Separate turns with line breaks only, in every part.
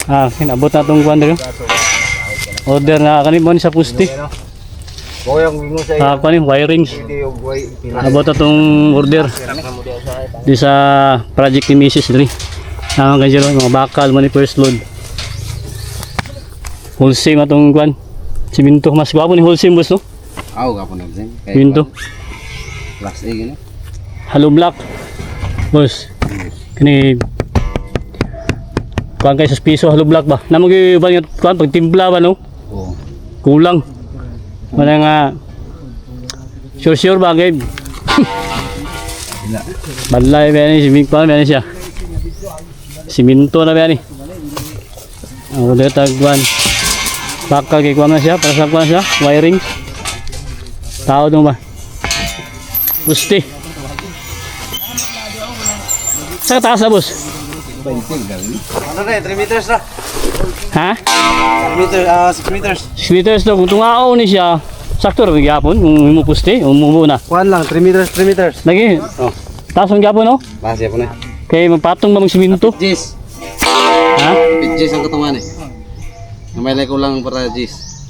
Kinabot na itong kuwan dito. Order na kanimo ni sa pusti. Kanin wirings. Abot na itong order. Di sa project ni Mrs. Dre. Ganyan mga bakal mo ni first load. Wholesale itong kuwan. Siminto. Mas gwapo ni wholesale boss no?
Gwapo na din.
Siminto.
Class A gini.
Hello black. Boss. Kini kuan kay sa piso hello black ba? Namo gyud ba kuan pag timpla ba no?
Oo.
Kulang. Wala nga sure ba game? Balay ba ni simik pa ba ni siya? Siminto na ba ni? Ang ulit tagwan. Bakal kay kuan na siya para sa kuan siya wiring. Tao dong ba? Pusti. Sa taas na boss.
Ano na 3 meters na.
Ha?
6 meters.
6 meters daw. Kung tungao ni siya, sakto rin gyapon kung mo puste, umubo na.
Kuan lang 3 meters, 3 meters.
Lagi. Oh. Taas ang gyapon no?
Base po na.
Kay magpatong ba mag siminto?
Jis.
Ha?
Jis ang katungan eh. Namalay ko lang para Jis.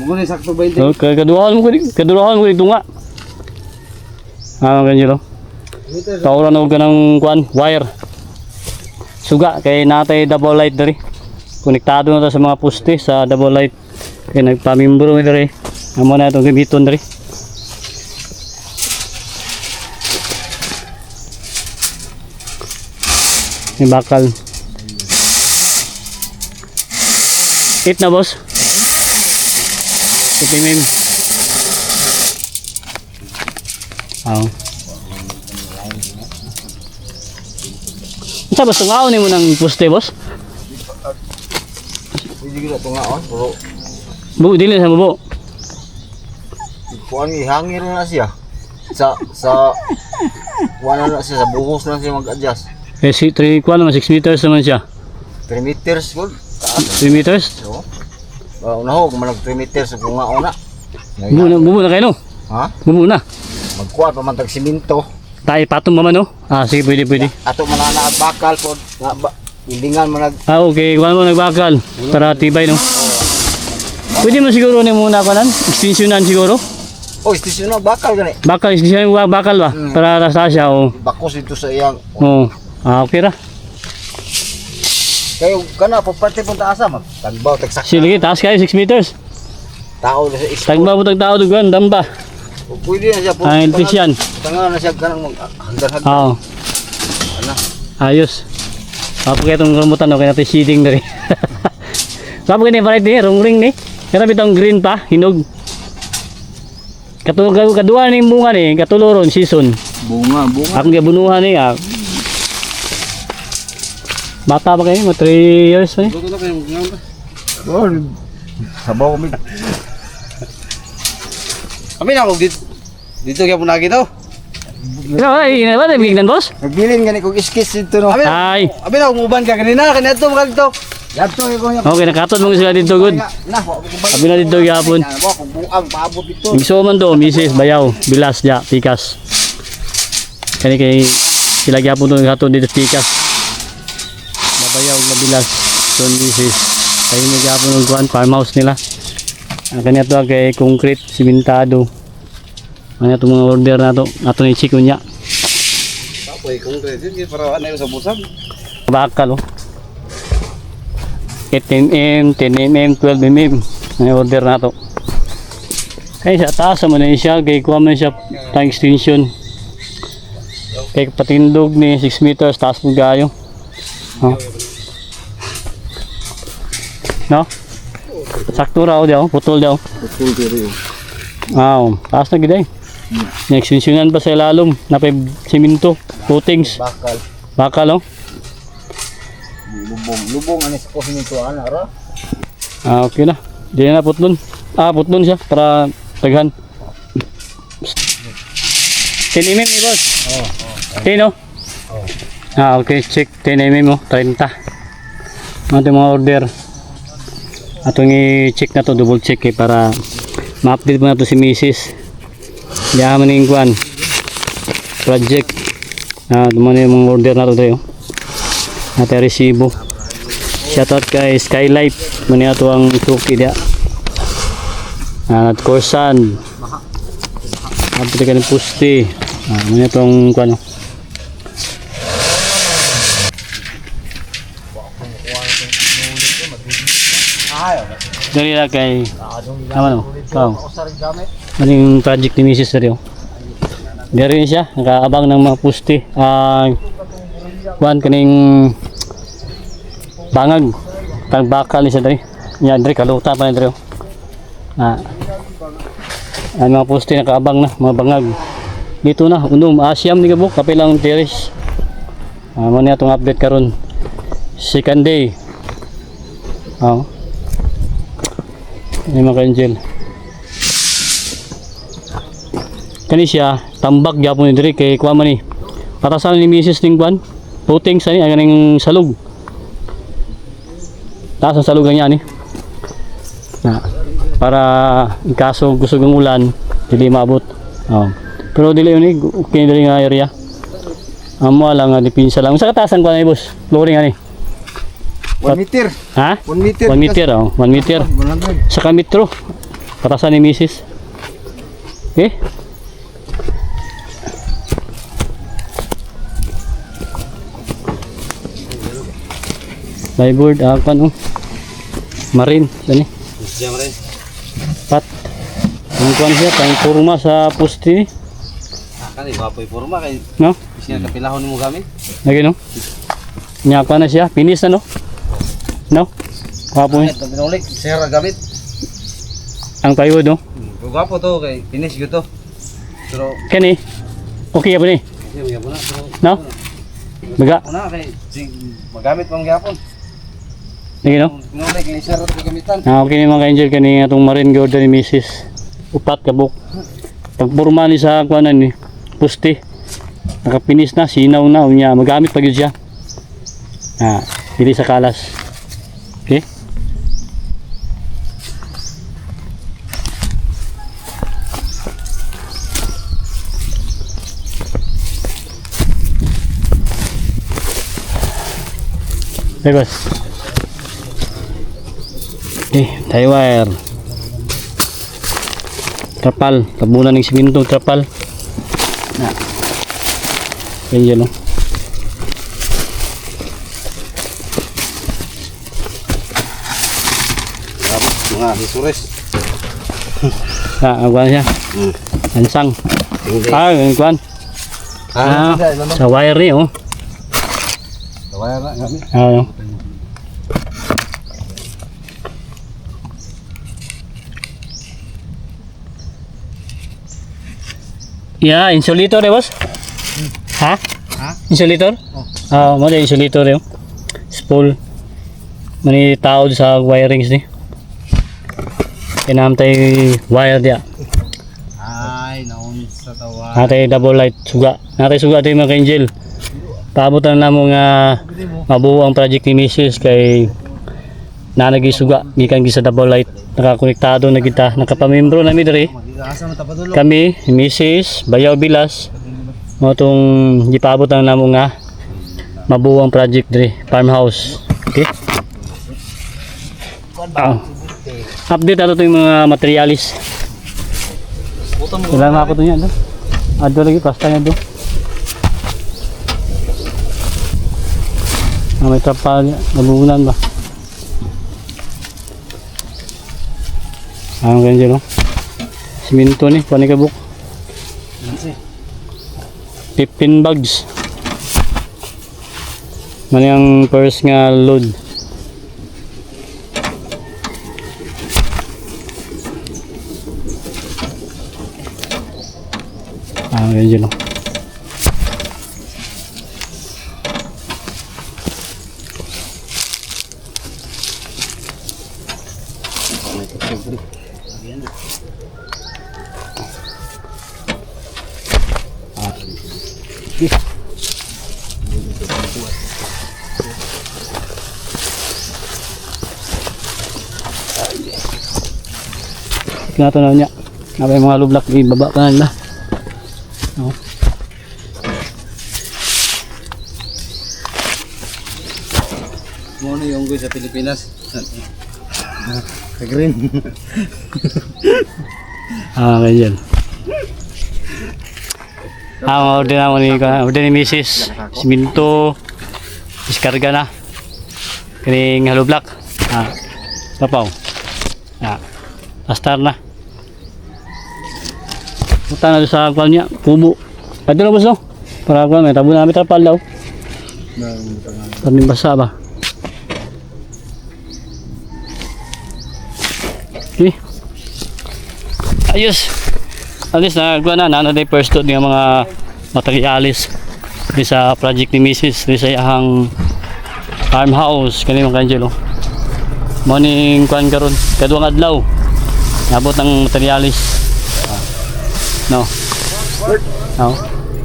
Mugo ni sakto 20.
So, kaduhan mo ko tunga. Ganyan no? Tauran og kanang kuan wire. Suga kay natay double light diri. Konektado na to sa mga poste sa double light. Kay nagpamimbro diri. Amo na itong gamiton diri. May bakal. 8 na boss. 8 mm. Sa boss, tungaw ni mo ng poste boss?
Hindi ko tungaon, pero
Bu, dili sa bubo.
kuan ihangir na siya. Sa wala na siya sa buhos na siya mag-adjust.
Eh si 3 kuan naman 6 meters naman siya.
3 meters good.
3 meters?
So, unaho kung manag 3 meters kung nga una.
Bubo na kayo no?
Ha?
Bubo na.
Magkuha pa man tag siminto.
Tayo patong ba man no? Sige pwede.
Ato man na bakal po. Ilingan man nag
Okay, kuan mo nagbakal para tibay no. Pwede mo siguro ni muna kanan, extensionan siguro.
istasyon na bakal gani.
Bakal extension bakal ba para sa siya o.
Bakos dito sa iyang.
Oh. Okay ra.
Kayo kana po parte punta asa mag tagbaw tagsak.
Sige, taas kayo 6 meters.
Tao na sa isko.
Tagba mo tao dugan damba.
Pwede na siya po.
Electrician.
Tanga na siya kanang hagdan-hagdan.
Oo.
Ana.
Ayos. Papo kaya itong rambutan no, kaya natin shading na rin. Papo kaya na ni, ring ni. Kaya itong green pa, hinog. Kaduha na yung bunga ni, katuloron, season.
Bunga.
Akong gabunuhan ni, bata pa kayo, 3 years pa ni.
Dito na kayo magngamba. Sabaw kami. Kami na ako dito kaya po lagi daw.
Ay, ba na bignan boss?
Nagbilin gani kog sketch dito no.
Ay.
Abi na umuban ka kanina kanito mo dito. Yadto ko niya.
Okay, nakatot mo sila dito good. Abi na dito gyapon.
Kung buang paabot dito.
Igso man do, Mrs. Bayaw, Bilas ja, Pikas. Kani kay sila gyapon do gato dito Pikas. Babayaw na Bilas, son Mrs. Kay ni gyapon ng kuan farmhouse nila. Kani ato kay concrete, simentado. Ano itong mga order na to, ato ni Chico niya.
Tapoy kung credit para ano sa busag.
Bakal oh. 8mm, 10mm, 12mm. Ano order na to. Kaya sa taas naman na siya, kay kuha man siya tang extension. Kay patindog ni 6 meters, taas mo gayo. No? Sakto raw daw, putol daw.
Putol diri.
Taas na gid ay. Extensionan pa sa ilalom, napay siminto, coatings. Bakal oh.
Lubong ani sa siminto ana ra.
Okay na. Di na putlon. Putlon siya para taghan. 10mm ni boss. Oh. Okay, check 10mm mo, 30. Ano mga order? Atong i-check na to, double check para ma-update mo na to si Mrs. Yaman yung kuan project. Duman yung mga order na to tayo. Natin resibo. Shoutout kay Skylight. Muna ito ang suki dia. At Corsan. Kapit ka ng pusti. Muna ito ang ano. Dali lang kay ano? Ano yung project ni Mrs. Dario? Dari siya, nakaabang ng mga pusti. Kuan kaning bangag. Tang bakal ni siya dari. Yan dari kaluta pa ni Dario. Ang mga pusti nakaabang na, mga bangag. Dito na, unom, asyam ni Gabok, kapilang terrace. Muna itong update karon. Second day. Ini mga angel. Kani siya tambak gyapon ni diri kay kuha man ni. Patasan ni Mrs. ning kuan. Puting sa ni ang ning salug. Taas ang salugan niya ni. Para in kaso gusto ng ulan, dili maabot. Pero dili yun okay dili nga area. Amo lang nga dipinsa lang. Sa katasan kuan ni boss. Flooring ani.
1 meter.
Ha?
1 meter.
1 meter, 1 meter.
100.
Saka metro. Patasan ni Mrs. Okay? Plyboard, kan Marine, sani.
Diyan rin.
Pat. Ang kuan siya, pang kurma sa poste ni.
Kani bapoy forma kay
No?
siya kapilahon mo gamit.
Lagi no? Nya pa na siya, finish na no? No? Kapo
Ito binulik, sir gamit.
ang plywood no?
Gapo to kay finish gyud to. Pero
Kani. Okay ba ni?
siya mo na pero
No? Baga,
una kay magamit pang gyapon.
lagi no?
Binulik ni sir to gamitan.
Okay ni mga angel kani atong Marine Gordon ni Mrs. Upat ka buk. Pagpurma ni sa kuanan ni puste. Nakapinis na, sinaw na unya, magamit pa gyud siya. Dili sa kalas. Okay? Bebas. Okay, tie wire. Trapal, tabunan ng simintong trapal. Yan no.
Mga hisures.
Ang kuwan siya. Ansang. Ang kuwan. Sa wire ni oh.
Kawaya na gamit.
Ano? Yeah, insulator boss. Ha? Insulator? Mo din insulator yun. Spool. Mani tao sa wirings ni. Kinamtay wire dia.
Ay, naon sa tawa.
Natay double light suga. Natay suga tayo mga angel. Paabutan na mo nga mabuo ang project ni Mrs. kay nanagi suga gikan sa double light. Nakakonektado na kita, nakapamembro na mi diri. Kami, Mrs. Bayaw Bilas. Mo tong gipaabutan na mo nga mabuo ang project diri, farmhouse. Okay? Update ato yung mga materialis. Kailangan ako ito niya. Ado lagi, pasta niya doon. May trapal niya. Nabuhunan ba? Ang ganyan no? Siminto ni, panikabuk. 15 bags. Mani ang first nga load. Ganyan no. Tinatanaw niya. Napay mga lublak di baba pa nila. No.
Mo na yung sa Pilipinas. Sa green.
Ganyan. Order na mo order ni Mrs. Siminto. Diskarga na. Kining hollow block. Tapaw. Astar na. Punta na sa kwan niya, kubo. Pwede na boss no? Para kwan, may tabo namin trapal daw. Kaming basa ba? Okay. Ayos. Alis na kwan na day first load ng mga materialis di sa project ni Mrs. di sa iyang farmhouse kani mga kanjelo. Morning kwan karon kaduang adlaw. Nabot ng materialis. No.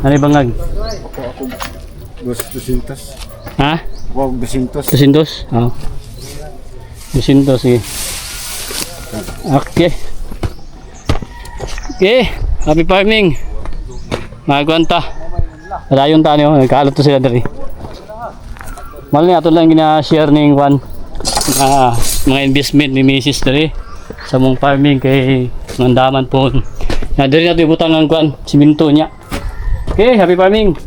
Ano bangag?
Ako 200.
Ha?
Wow, 200.
200? Oo. 200 sige. Okay. Okay. Happy farming. Magwanta. Dayon ta niyo, nagkaalot to sila diri. Mal ni ato lang gina-share ning kwan mga investment ni Mrs. diri sa mong farming kay mandaman po. Na diri nato ibutang ang kwan, siminto niya. Okay, happy farming.